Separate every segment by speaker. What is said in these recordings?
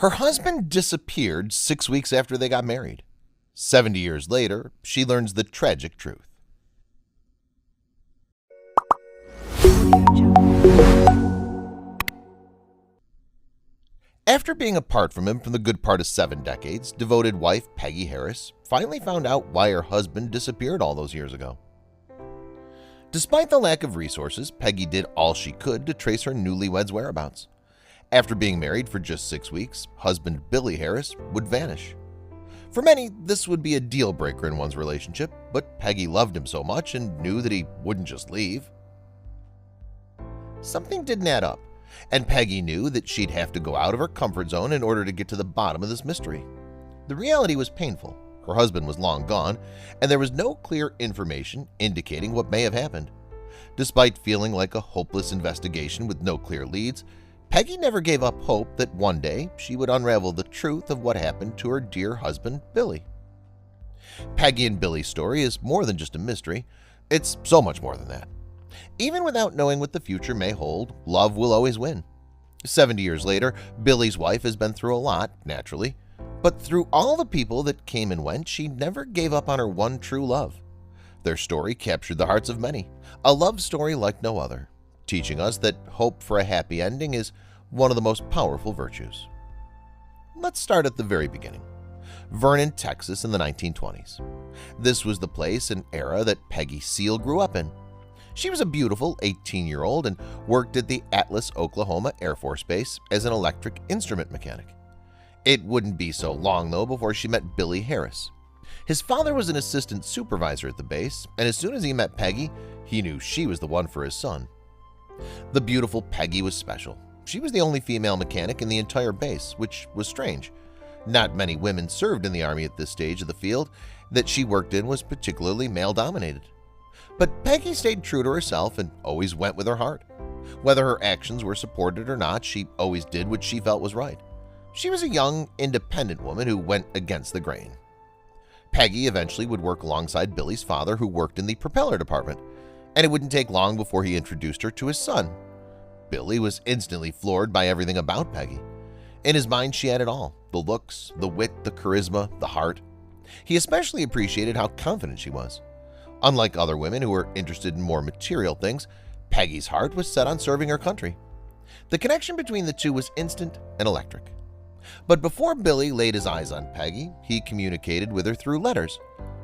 Speaker 1: Her husband disappeared 6 weeks after they got married. 70 years later, she learns the tragic truth. After being apart from him for the good part of 7 decades, devoted wife Peggy Harris finally found out why her husband disappeared all those years ago. Despite the lack of resources, Peggy did all she could to trace her newlywed's whereabouts. After being married for just 6 weeks, husband Billy Harris would vanish. For many, this would be a deal breaker in one's relationship, but Peggy loved him so much and knew that he wouldn't just leave. Something didn't add up, and Peggy knew that she'd have to go out of her comfort zone in order to get to the bottom of this mystery. The reality was painful. Her husband was long gone, and there was no clear information indicating what may have happened. Despite feeling like a hopeless investigation with no clear leads, Peggy never gave up hope that one day she would unravel the truth of what happened to her dear husband, Billy. Peggy and Billy's story is more than just a mystery. It's so much more than that. Even without knowing what the future may hold, love will always win. 70 years later, Billy's wife has been through a lot, naturally. But through all the people that came and went, she never gave up on her one true love. Their story captured the hearts of many, a love story like no other, teaching us that hope for a happy ending is one of the most powerful virtues. Let's start at the very beginning. Vernon, Texas in the 1920s. This was the place and era that Peggy Seal grew up in. She was a beautiful 18-year-old and worked at the Atlas, Oklahoma Air Force Base as an electric instrument mechanic. It wouldn't be so long, though, before she met Billy Harris. His father was an assistant supervisor at the base, and as soon as he met Peggy, he knew she was the one for his son. The beautiful Peggy was special. She was the only female mechanic in the entire base, which was strange. Not many women served in the Army at this stage of the field that she worked in was particularly male-dominated. But Peggy stayed true to herself and always went with her heart. Whether her actions were supported or not, she always did what she felt was right. She was a young, independent woman who went against the grain. Peggy eventually would work alongside Billy's father, who worked in the propeller department, and it wouldn't take long before he introduced her to his son. Billy was instantly floored by everything about Peggy. In his mind, she had it all: the looks, the wit, the charisma, the heart. He especially appreciated how confident she was. Unlike other women who were interested in more material things, Peggy's heart was set on serving her country. The connection between the two was instant and electric. But before Billy laid his eyes on Peggy, he communicated with her through letters.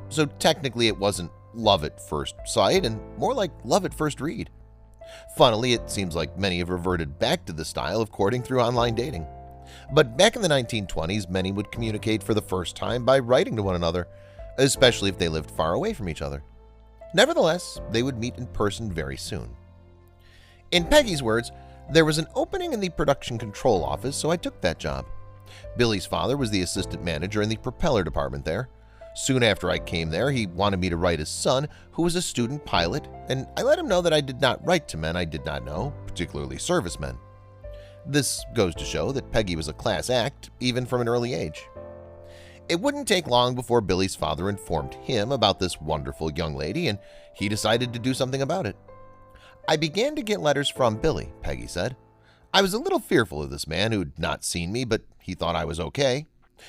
Speaker 1: So technically it wasn't love at first sight, and more like love at first read. Funnily, it seems like many have reverted back to the style of courting through online dating. But back in the 1920s, many would communicate for the first time by writing to one another, especially if they lived far away from each other. Nevertheless, they would meet in person very soon. In Peggy's words, "There was an opening in the production control office, so I took that job." Billy's father was the assistant manager in the propeller department there. Soon after I came there, he wanted me to write his son, who was a student pilot, and I let him know that I did not write to men I did not know, particularly servicemen. This goes to show that Peggy was a class act, even from an early age. It wouldn't take long before Billy's father informed him about this wonderful young lady, and he decided to do something about it. "I began to get letters from Billy," Peggy said. "I was a little fearful of this man who'd not seen me, but he thought I was okay.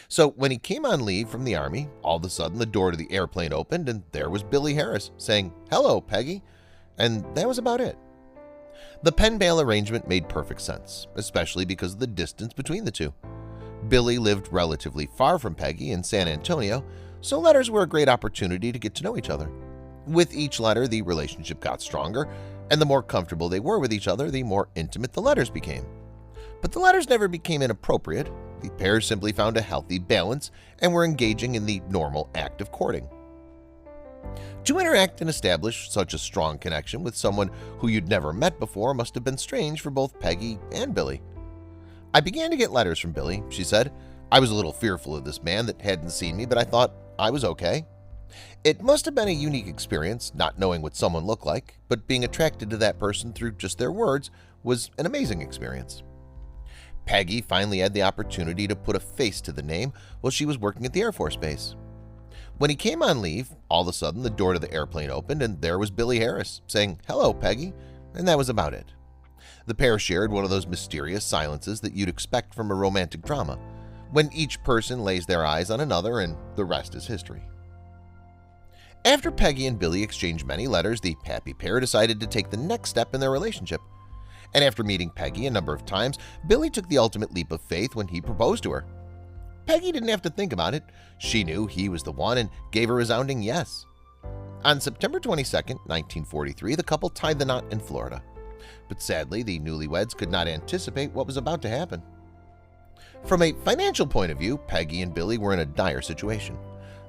Speaker 1: So when he came on leave from the Army, all of a sudden the door to the airplane opened, and there was Billy Harris saying, 'Hello, Peggy,' and that was about it." The pen-pal arrangement made perfect sense, especially because of the distance between the two. Billy lived relatively far from Peggy in San Antonio, so letters were a great opportunity to get to know each other. With each letter, the relationship got stronger, and the more comfortable they were with each other, the more intimate the letters became. But the letters never became inappropriate. The pair simply found a healthy balance and were engaging in the normal act of courting. To interact and establish such a strong connection with someone who you'd never met before must have been strange for both Peggy and Billy. "I began to get letters from Billy," she said. "I was a little fearful of this man that hadn't seen me, but I thought I was okay. It must have been a unique experience, not knowing what someone looked like, but being attracted to that person through just their words was an amazing experience." Peggy finally had the opportunity to put a face to the name while she was working at the Air Force Base. When he came on leave, all of a sudden the door to the airplane opened, and there was Billy Harris saying, "Hello, Peggy," and that was about it. The pair shared one of those mysterious silences that you'd expect from a romantic drama, when each person lays their eyes on another and the rest is history. After Peggy and Billy exchanged many letters, the happy pair decided to take the next step in their relationship. And after meeting Peggy a number of times, Billy took the ultimate leap of faith when he proposed to her. Peggy didn't have to think about it. She knew he was the one and gave a resounding yes. On September 22, 1943, the couple tied the knot in Florida. But sadly, the newlyweds could not anticipate what was about to happen. From a financial point of view, Peggy and Billy were in a dire situation.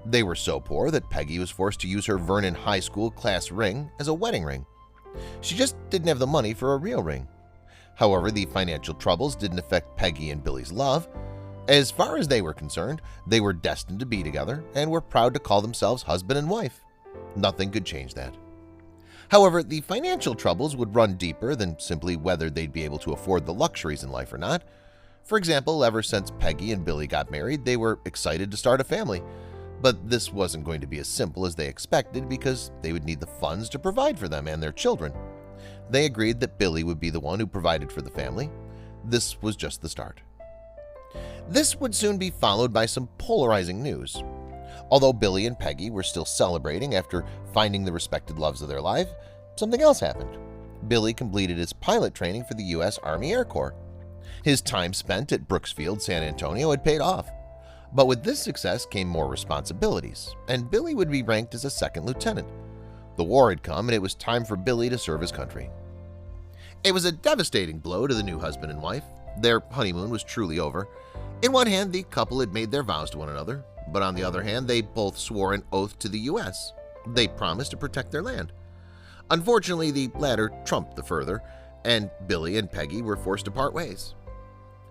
Speaker 1: They were so poor that Peggy was forced to use her Vernon High School class ring as a wedding ring. She just didn't have the money for a real ring. However, the financial troubles didn't affect Peggy and Billy's love. As far as they were concerned, they were destined to be together and were proud to call themselves husband and wife. Nothing could change that. However, the financial troubles would run deeper than simply whether they'd be able to afford the luxuries in life or not. For example, ever since Peggy and Billy got married, they were excited to start a family. But this wasn't going to be as simple as they expected because they would need the funds to provide for them and their children. They agreed that Billy would be the one who provided for the family. This was just the start. This would soon be followed by some polarizing news. Although Billy and Peggy were still celebrating after finding the respected loves of their life, something else happened. Billy completed his pilot training for the U.S. Army Air Corps. His time spent at Brooksfield, San Antonio had paid off. But with this success came more responsibilities, and Billy would be ranked as a second lieutenant. The war had come, and it was time for Billy to serve his country. It was a devastating blow to the new husband and wife. Their honeymoon was truly over. In one hand, the couple had made their vows to one another, but on the other hand, they both swore an oath to the U.S. They promised to protect their land. Unfortunately, the latter trumped the further, and Billy and Peggy were forced to part ways.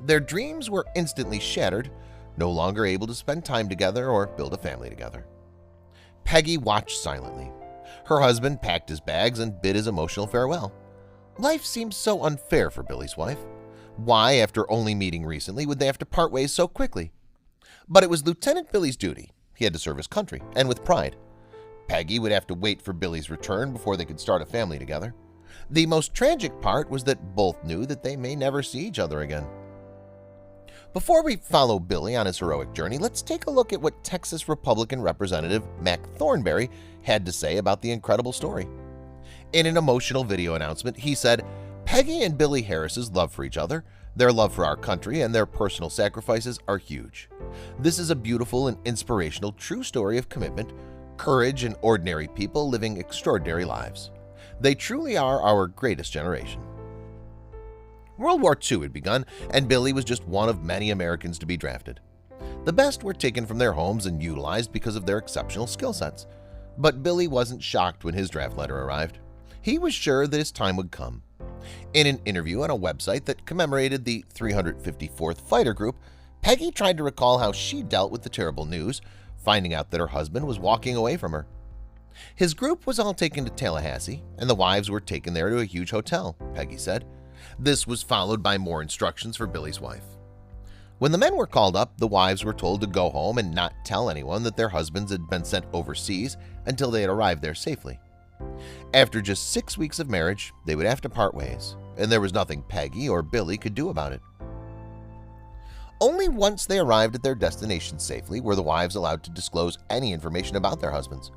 Speaker 1: Their dreams were instantly shattered, no longer able to spend time together or build a family together. Peggy watched silently. Her husband packed his bags and bid his emotional farewell. Life seemed so unfair for Billy's wife. Why, after only meeting recently, would they have to part ways so quickly? But it was Lieutenant Billy's duty. He had to serve his country, and with pride. Peggy would have to wait for Billy's return before they could start a family together. The most tragic part was that both knew that they may never see each other again. Before we follow Billy on his heroic journey, let's take a look at what Texas Republican Representative Mac Thornberry had to say about the incredible story. In an emotional video announcement, he said, "Peggy and Billy Harris's love for each other, their love for our country, and their personal sacrifices are huge. This is a beautiful and inspirational true story of commitment, courage, and ordinary people living extraordinary lives. They truly are our greatest generation." World War II had begun, and Billy was just one of many Americans to be drafted. The best were taken from their homes and utilized because of their exceptional skill sets. But Billy wasn't shocked when his draft letter arrived. He was sure that his time would come. In an interview on a website that commemorated the 354th Fighter Group, Peggy tried to recall how she dealt with the terrible news, finding out that her husband was walking away from her. His group was all taken to Tallahassee, and the wives were taken there to a huge hotel, Peggy said. This was followed by more instructions for Billy's wife. When the men were called up, the wives were told to go home and not tell anyone that their husbands had been sent overseas until they had arrived there safely. After just 6 weeks of marriage, they would have to part ways, and there was nothing Peggy or Billy could do about it. Only once they arrived at their destination safely were the wives allowed to disclose any information about their husbands.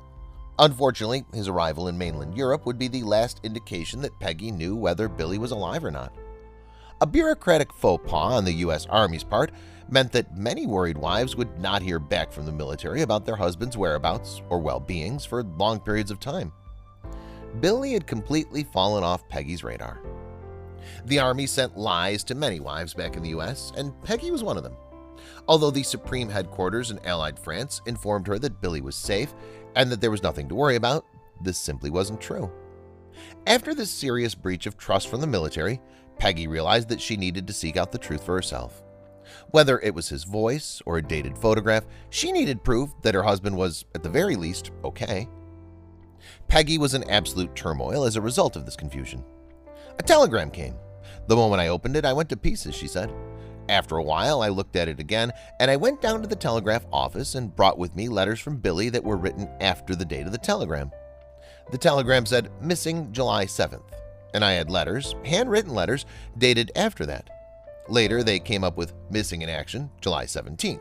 Speaker 1: Unfortunately, his arrival in mainland Europe would be the last indication that Peggy knew whether Billy was alive or not. A bureaucratic faux pas on the U.S. Army's part meant that many worried wives would not hear back from the military about their husbands' whereabouts or well-beings for long periods of time. Billy had completely fallen off Peggy's radar. The Army sent lies to many wives back in the U.S., and Peggy was one of them. Although the Supreme Headquarters in Allied France informed her that Billy was safe and that there was nothing to worry about, this simply wasn't true. After this serious breach of trust from the military, Peggy realized that she needed to seek out the truth for herself. Whether it was his voice or a dated photograph, she needed proof that her husband was, at the very least, okay. Peggy was in absolute turmoil as a result of this confusion. A telegram came. "The moment I opened it, I went to pieces," she said. "After a while, I looked at it again, and I went down to the telegraph office and brought with me letters from Billy that were written after the date of the telegram. The telegram said, 'Missing July 7th,' and I had letters, handwritten letters, dated after that. Later, they came up with missing in action July 17th.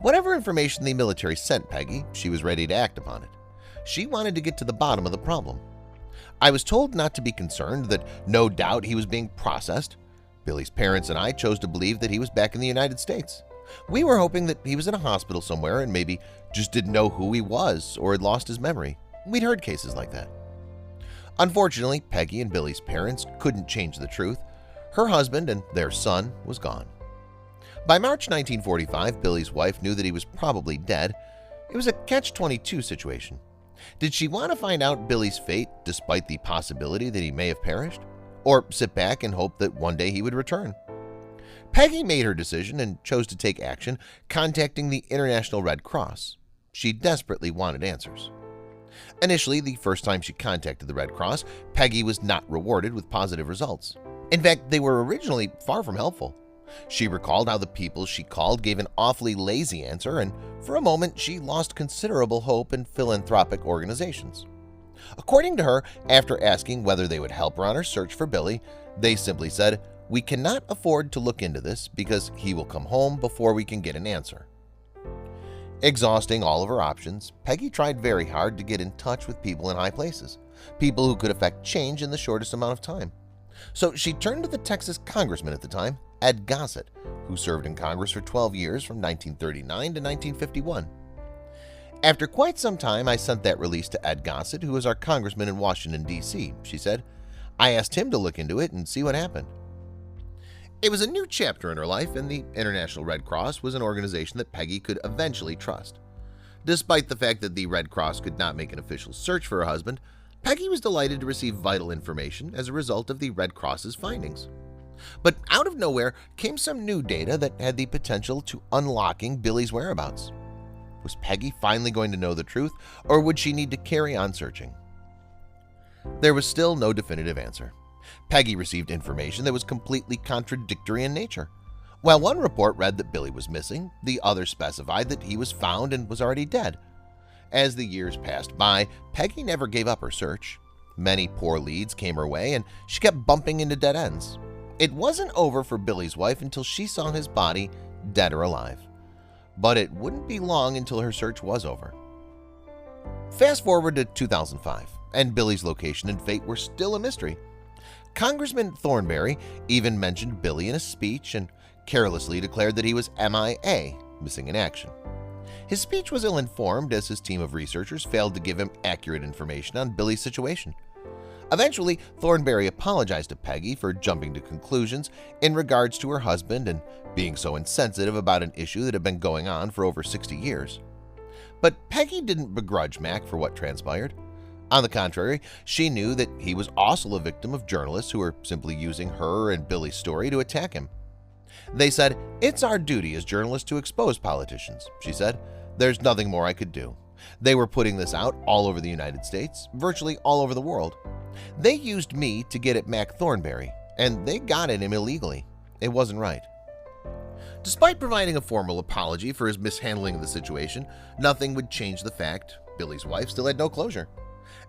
Speaker 1: Whatever information the military sent Peggy, she was ready to act upon it. She wanted to get to the bottom of the problem. I was told not to be concerned, that no doubt he was being processed. Billy's parents and I chose to believe that he was back in the United States. We were hoping that he was in a hospital somewhere and maybe just didn't know who he was or had lost his memory. We'd heard cases like that. Unfortunately, Peggy and Billy's parents couldn't change the truth. Her husband and their son was gone. By March 1945, Billy's wife knew that he was probably dead. It was a catch-22 situation. Did she want to find out Billy's fate despite the possibility that he may have perished? Or sit back and hope that one day he would return? Peggy made her decision and chose to take action, contacting the International Red Cross. She desperately wanted answers. Initially, the first time she contacted the Red Cross, Peggy was not rewarded with positive results. In fact, they were originally far from helpful. She recalled how the people she called gave an awfully lazy answer, and for a moment she lost considerable hope in philanthropic organizations. According to her, after asking whether they would help her on her search for Billy, they simply said, "We cannot afford to look into this because he will come home before we can get an answer." Exhausting all of her options, Peggy tried very hard to get in touch with people in high places, people who could affect change in the shortest amount of time. So she turned to the Texas congressman at the time, Ed Gossett, who served in Congress for 12 years from 1939 to 1951. "After quite some time, I sent that release to Ed Gossett, who is our congressman in Washington, D.C., she said. I asked him to look into it and see what happened. It was a new chapter in her life, and the International Red Cross was an organization that Peggy could eventually trust. Despite the fact that the Red Cross could not make an official search for her husband, Peggy was delighted to receive vital information as a result of the Red Cross's findings. But out of nowhere came some new data that had the potential to unlocking Billy's whereabouts. Was Peggy finally going to know the truth, or would she need to carry on searching? There was still no definitive answer. Peggy received information that was completely contradictory in nature. While one report read that Billy was missing, the other specified that he was found and was already dead. As the years passed by, Peggy never gave up her search. Many poor leads came her way, and she kept bumping into dead ends. It wasn't over for Billy's wife until she saw his body, dead or alive. But it wouldn't be long until her search was over. Fast forward to 2005, and Billy's location and fate were still a mystery. Congressman Thornberry even mentioned Billy in a speech and carelessly declared that he was MIA, missing in action. His speech was ill-informed, as his team of researchers failed to give him accurate information on Billy's situation. Eventually, Thornberry apologized to Peggy for jumping to conclusions in regards to her husband and being so insensitive about an issue that had been going on for over 60 years. But Peggy didn't begrudge Mac for what transpired. On the contrary, she knew that he was also a victim of journalists who were simply using her and Billy's story to attack him. They said, "It's our duty as journalists to expose politicians," she said. "There's nothing more I could do." They were putting this out all over the United States, virtually all over the world. They used me to get at Mac Thornberry, and they got at him illegally. It wasn't right. Despite providing a formal apology for his mishandling of the situation, nothing would change the fact Billy's wife still had no closure.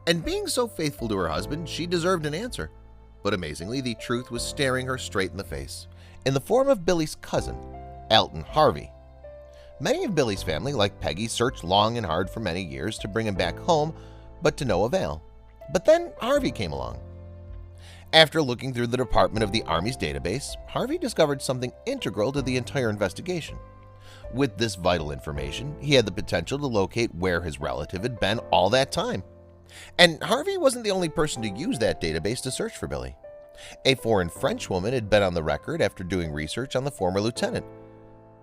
Speaker 1: And being so faithful to her husband, she deserved an answer. But amazingly, the truth was staring her straight in the face, in the form of Billy's cousin, Alton Harvey. Many of Billy's family, like Peggy, searched long and hard for many years to bring him back home, but to no avail. But then Harvey came along. After looking through the Department of the Army's database, Harvey discovered something integral to the entire investigation. With this vital information, he had the potential to locate where his relative had been all that time. And Harvey wasn't the only person to use that database to search for Billy. A foreign French woman had been on the record after doing research on the former lieutenant.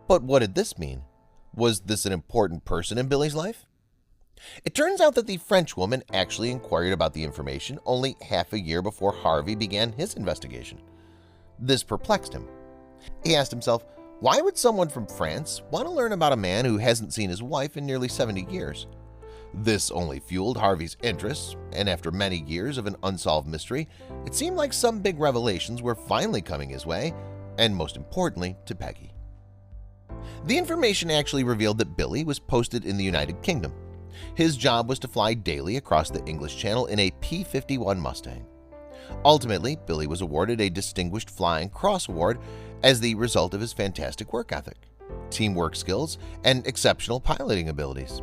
Speaker 1: But what did this mean? Was this an important person in Billy's life? It turns out that the French woman actually inquired about the information only half a year before Harvey began his investigation. This perplexed him. He asked himself, why would someone from France want to learn about a man who hasn't seen his wife in nearly 70 years? This only fueled Harvey's interests, and after many years of an unsolved mystery, it seemed like some big revelations were finally coming his way, and most importantly, to Peggy. The information actually revealed that Billy was posted in the United Kingdom. His job was to fly daily across the English Channel in a P-51 Mustang. Ultimately, Billy was awarded a Distinguished Flying Cross Award as the result of his fantastic work ethic, teamwork skills, and exceptional piloting abilities.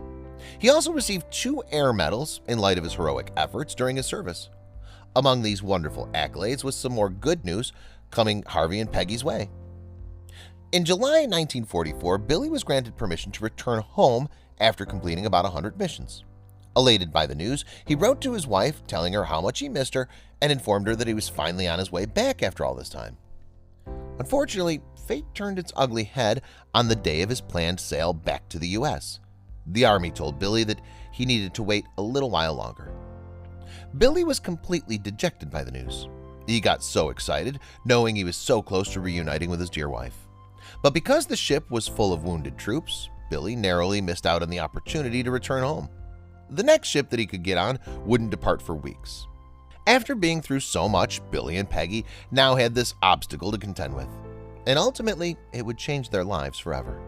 Speaker 1: He also received 2 air medals in light of his heroic efforts during his service. Among these wonderful accolades was some more good news coming Harvey and Peggy's way. In July 1944, Billy was granted permission to return home after completing about 100 missions. Elated by the news, he wrote to his wife telling her how much he missed her and informed her that he was finally on his way back after all this time. Unfortunately, fate turned its ugly head on the day of his planned sail back to the U.S. The Army told Billy that he needed to wait a little while longer. Billy was completely dejected by the news. He got so excited, knowing he was so close to reuniting with his dear wife. But because the ship was full of wounded troops, Billy narrowly missed out on the opportunity to return home. The next ship that he could get on wouldn't depart for weeks. After being through so much, Billy and Peggy now had this obstacle to contend with, and ultimately it would change their lives forever.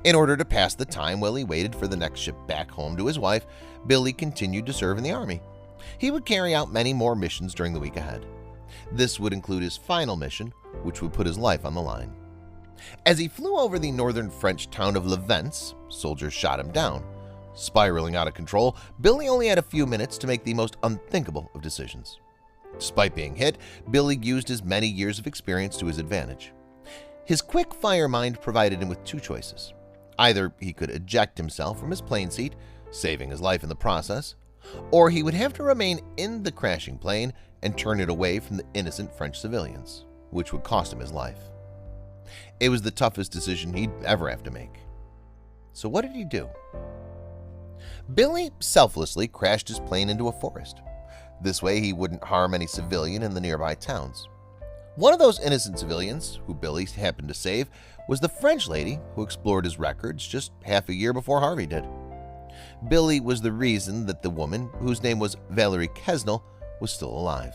Speaker 1: In order to pass the time while he waited for the next ship back home to his wife, Billy continued to serve in the Army. He would carry out many more missions during the week ahead. This would include his final mission, which would put his life on the line. As he flew over the northern French town of Le Vence, soldiers shot him down. Spiraling out of control, Billy only had a few minutes to make the most unthinkable of decisions. Despite being hit, Billy used his many years of experience to his advantage. His quick-fire mind provided him with 2 choices. Either he could eject himself from his plane seat, saving his life in the process, or he would have to remain in the crashing plane and turn it away from the innocent French civilians, which would cost him his life. It was the toughest decision he'd ever have to make. So what did he do? Billy selflessly crashed his plane into a forest. This way he wouldn't harm any civilian in the nearby towns. One of those innocent civilians, who Billy happened to save, was the French lady who explored his records just half a year before Harvey did. Billy was the reason that the woman, whose name was Valerie Kesnel, was still alive.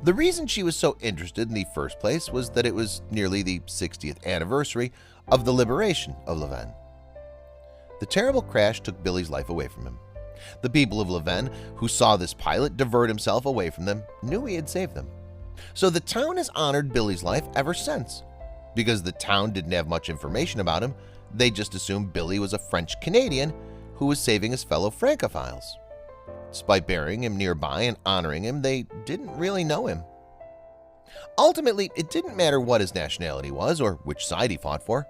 Speaker 1: The reason she was so interested in the first place was that it was nearly the 60th anniversary of the liberation of Le Vence. The terrible crash took Billy's life away from him. The people of Le Vence, who saw this pilot divert himself away from them, knew he had saved them. So the town has honored Billy's life ever since. Because the town didn't have much information about him, they just assumed Billy was a French-Canadian who was saving his fellow Francophiles. Despite burying him nearby and honoring him, they didn't really know him. Ultimately, it didn't matter what his nationality was or which side he fought for.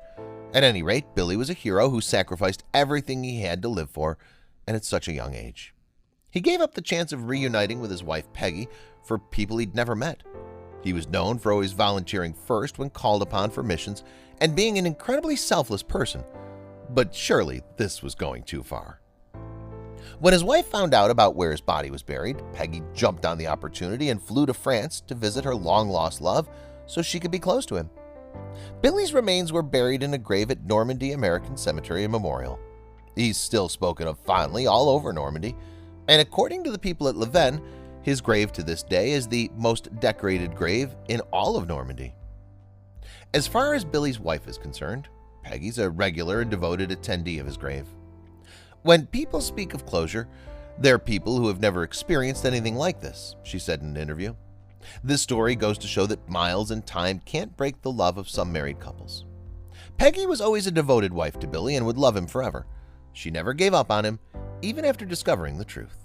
Speaker 1: At any rate, Billy was a hero who sacrificed everything he had to live for, and at such a young age. He gave up the chance of reuniting with his wife Peggy for people he'd never met. He was known for always volunteering first when called upon for missions and being an incredibly selfless person, but surely this was going too far. When his wife found out about where his body was buried, Peggy jumped on the opportunity and flew to France to visit her long-lost love so she could be close to him. Billy's remains were buried in a grave at Normandy American Cemetery and Memorial. He's still spoken of fondly all over Normandy, and according to the people at Le Vence, his grave to this day is the most decorated grave in all of Normandy. As far as Billy's wife is concerned, Peggy's a regular and devoted attendee of his grave. When people speak of closure, they're people who have never experienced anything like this, she said in an interview. This story goes to show that miles and time can't break the love of some married couples. Peggy was always a devoted wife to Billy and would love him forever. She never gave up on him, even after discovering the truth.